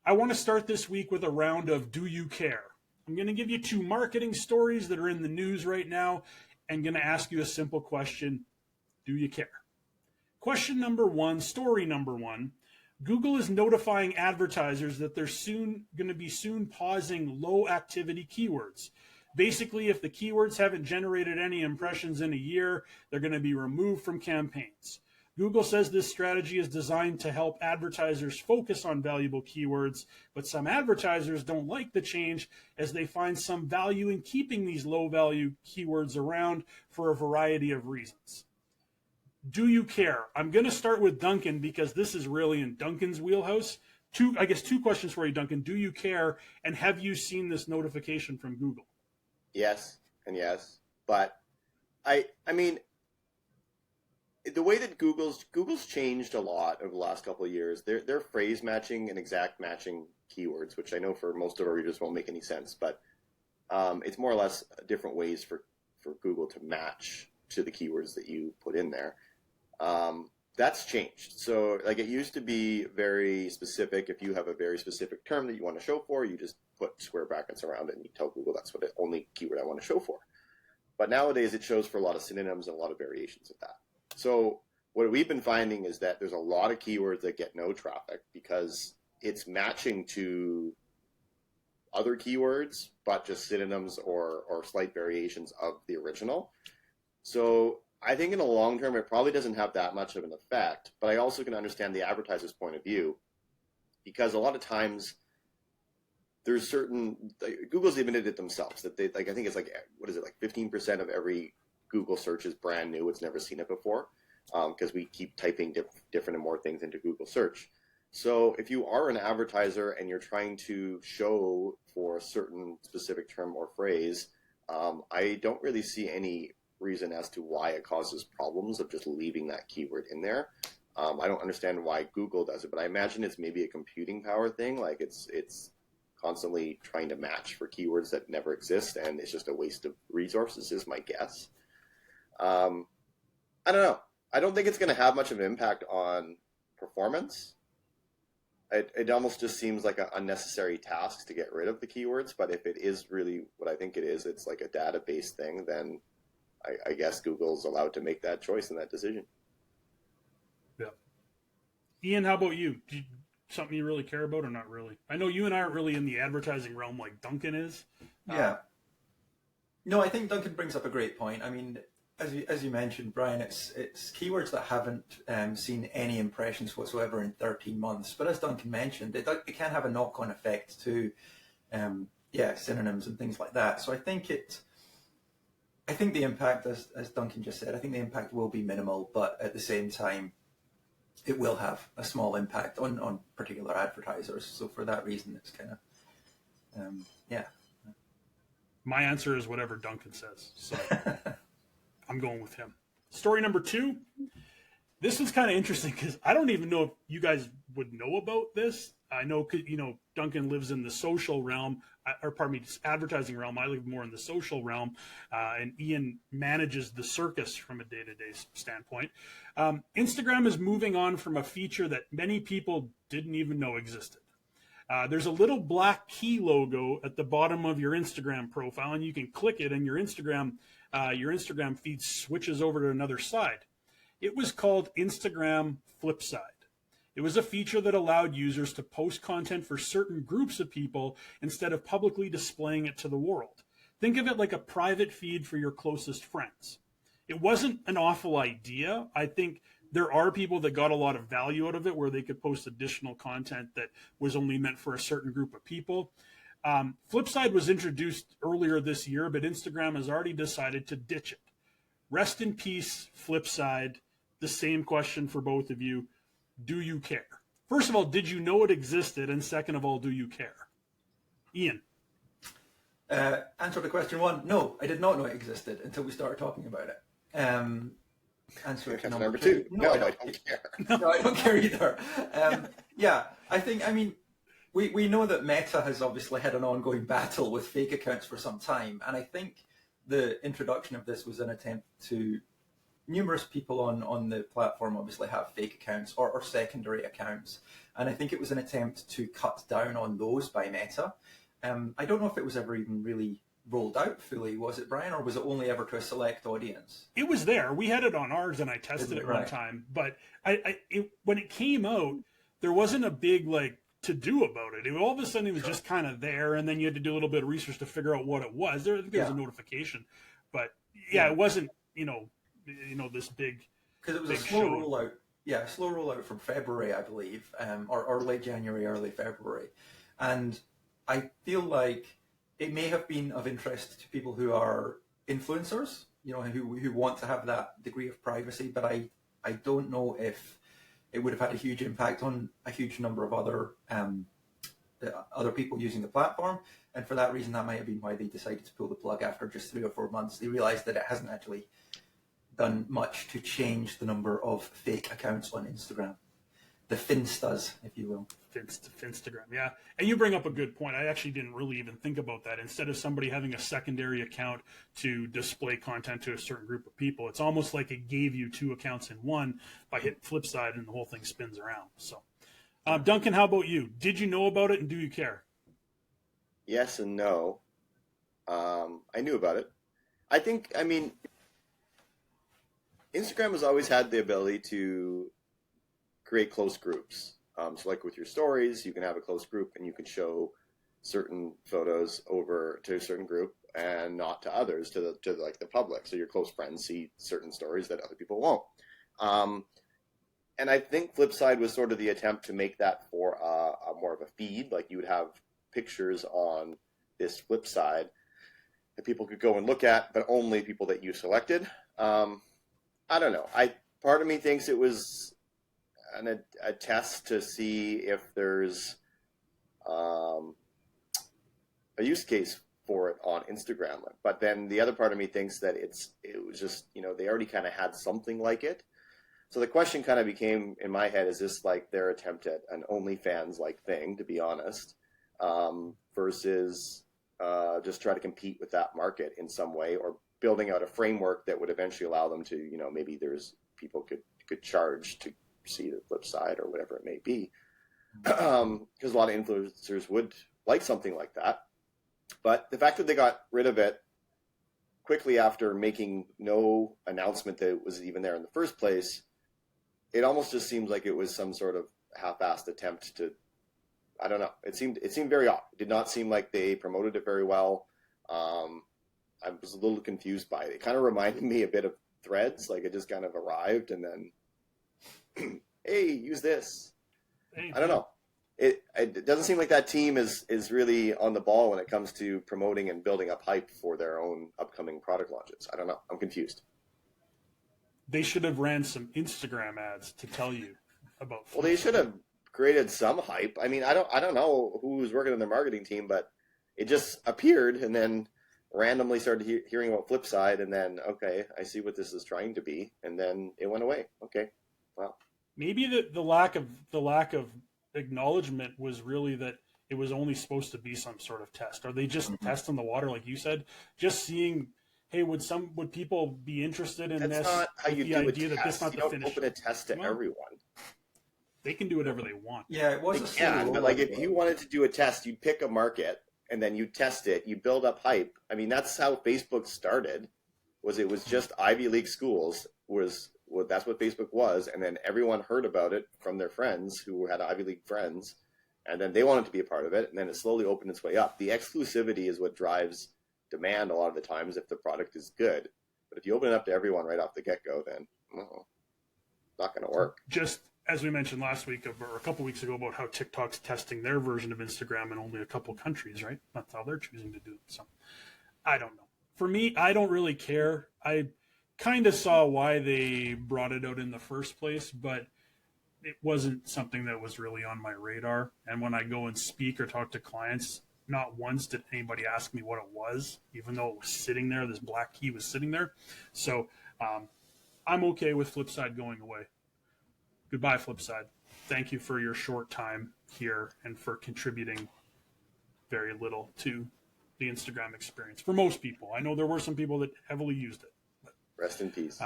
I want to start this week with a round of Do You Care? I'm going to give you two marketing stories that are in the news right now and going to ask you a simple question. Do you care? Question number one, story number one. Google is notifying advertisers that they're soon going to be pausing low activity keywords. Basically, if the keywords haven't generated any impressions in a year, they're going to be removed from campaigns. Google says this strategy is designed to help advertisers focus on valuable keywords, but some advertisers don't like the change as they find some value in keeping these low value keywords around for a variety of reasons. Do you care? I'm going to start with Duncan because this is really in Duncan's wheelhouse. Two questions for you, Duncan. Do you care? And have you seen this notification from Google? Yes and yes, but I mean, the way that Google's changed a lot over the last couple of years. They're phrase matching and exact matching keywords, which I know for most of our readers won't make any sense, but it's more or less different ways for Google to match to the keywords that you put in there. That's changed. So like it used to be very specific. If you have a very specific term that you want to show for, you just put square brackets around it and you tell Google that's what the only keyword I want to show for. But nowadays it shows for a lot of synonyms and a lot of variations of that. So what we've been finding is that there's a lot of keywords that get no traffic because it's matching to other keywords, but just synonyms or slight variations of the original. So I think in the long term, it probably doesn't have that much of an effect, but I also can understand the advertiser's point of view because a lot of times there's Google's admitted it themselves that they, like, I think it's like, what is it, like 15% of every Google search is brand new. It's never seen it before because we keep typing different and more things into Google search. So if you are an advertiser and you're trying to show for a certain specific term or phrase, I don't really see any reason as to why it causes problems of just leaving that keyword in there. I don't understand why Google does it, but I imagine it's maybe a computing power thing. Like it's constantly trying to match for keywords that never exist, and it's just a waste of resources is my guess. I don't know. I don't think it's going to have much of an impact on performance. It almost just seems like an unnecessary task to get rid of the keywords, but if it is really what I think it is, it's like a database thing, then I guess Google's allowed to make that choice and that decision. Yeah. Ian, how about you? Something you really care about or not really? I know you and I aren't really in the advertising realm like Duncan is. Yeah. No, I think Duncan brings up a great point. I mean, as you mentioned, Brian, it's keywords that haven't seen any impressions whatsoever in 13 months. But as Duncan mentioned, it can have a knock-on effect to, synonyms and things like that. So I think the impact, as Duncan just said, I think the impact will be minimal, but at the same time, it will have a small impact on particular advertisers. So for that reason, it's kind of, My answer is whatever Duncan says. So I'm going with him. Story number two. This was kind of interesting because I don't even know if you guys would know about this. I know, Duncan lives in the social realm, advertising realm. I live more in the social realm, and Ian manages the circus from a day-to-day standpoint. Instagram is moving on from a feature that many people didn't even know existed. There's a little black key logo at the bottom of your Instagram profile, and you can click it, and your Instagram feed switches over to another side. It was called Instagram Flipside. It was a feature that allowed users to post content for certain groups of people instead of publicly displaying it to the world. Think of it like a private feed for your closest friends. It wasn't an awful idea. I think there are people that got a lot of value out of it where they could post additional content that was only meant for a certain group of people. Flipside was introduced earlier this year, but Instagram has already decided to ditch it. Rest in peace, Flipside. The same question for both of you. Do you care? First of all, did you know it existed? And second of all, do you care? Ian. Answer to question one. No, I did not know it existed until we started talking about it. Answer to number two. No, I don't care. No, I don't care either. We know that Meta has obviously had an ongoing battle with fake accounts for some time. And I think the introduction of this was an attempt to numerous people on the platform obviously have fake accounts or secondary accounts, and I think it was an attempt to cut down on those by Meta. I don't know if it was ever even really rolled out fully, was it, Brian, or was it only ever to a select audience? It was there. We had it on ours, and I tested it one time. But when it came out, there wasn't a big to do about it. All of a sudden, it was just kind of there, and then you had to do a little bit of research to figure out what it was. There was a notification, but it wasn't this big, because it was a slow rollout. Yeah, slow rollout from February, I believe, or late January, early February, and I feel like it may have been of interest to people who are influencers, who want to have that degree of privacy, but I don't know if it would have had a huge impact on a huge number of other people using the platform. And for that reason, that might have been why they decided to pull the plug after just 3 or 4 months. They realized that it hasn't actually done much to change the number of fake accounts on Instagram. The Finstas, if you will. Finstagram, yeah. And you bring up a good point. I actually didn't really even think about that. Instead of somebody having a secondary account to display content to a certain group of people, it's almost like it gave you 2 accounts in one by hitting Flipside, and the whole thing spins around. So, Duncan, how about you? Did you know about it, and do you care? Yes and no. I knew about it. Instagram has always had the ability to create close groups. So like with your stories, you can have a close group and you can show certain photos over to a certain group and not to others, to the public. So your close friends see certain stories that other people won't. And I think Flipside was sort of the attempt to make that for a more of a feed. Like you would have pictures on this Flipside that people could go and look at, but only people that you selected. I don't know. Part of me thinks it was a test to see if there's a use case for it on Instagram. But then the other part of me thinks that it was just, they already kind of had something like it. So the question kind of became in my head, is this like their attempt at an OnlyFans-like thing, to be honest, versus just try to compete with that market in some way, or building out a framework that would eventually allow them to, maybe there's people could charge to see the flip side or whatever it may be, because a lot of influencers would like something like that. But the fact that they got rid of it quickly after making no announcement that it was even there in the first place, it almost just seems like it was some sort of half-assed attempt to, I don't know. It seemed very odd. It did not seem like they promoted it very well. I was a little confused by it. It kind of reminded me a bit of Threads, like it just kind of arrived and then, hey, use this. I don't know. It doesn't seem like that team is really on the ball when it comes to promoting and building up hype for their own upcoming product launches. I don't know. I'm confused. They should have ran some Instagram ads to tell you about Flipside. Well, they should have created some hype. I mean, I don't know who was working on their marketing team, but it just appeared and then randomly started hearing about Flipside, and then, okay, I see what this is trying to be, and then it went away. Okay, well, maybe the lack of acknowledgement was really that it was only supposed to be some sort of test. Are they just testing the water, like you said, just seeing, hey, would people be interested in that's this? Not how you do idea a test. That this not you the don't finish. Open a test to everyone. They can do whatever they want. Yeah, it was a slow but like if you wanted to do a test, you'd pick a market and then you test it, you build up hype. I mean, that's how Facebook started. It was just Ivy League schools that's what Facebook was, and then everyone heard about it from their friends who had Ivy League friends, and then they wanted to be a part of it, and then it slowly opened its way up. The exclusivity is what drives demand a lot of the times if the product is good. But if you open it up to everyone right off the get-go, then it's not going to work. Just as we mentioned last week or a couple weeks ago about how TikTok's testing their version of Instagram in only a couple countries, right? That's how they're choosing to do it. So I don't know. For me, I don't really care. I kind of saw why they brought it out in the first place, but it wasn't something that was really on my radar. And when I go and speak or talk to clients, not once did anybody ask me what it was, even though it was sitting there. This black key was sitting there. So I'm okay with Flipside going away. Goodbye, Flipside. Thank you for your short time here and for contributing very little to the Instagram experience for most people. I know there were some people that heavily used it. Rest in peace.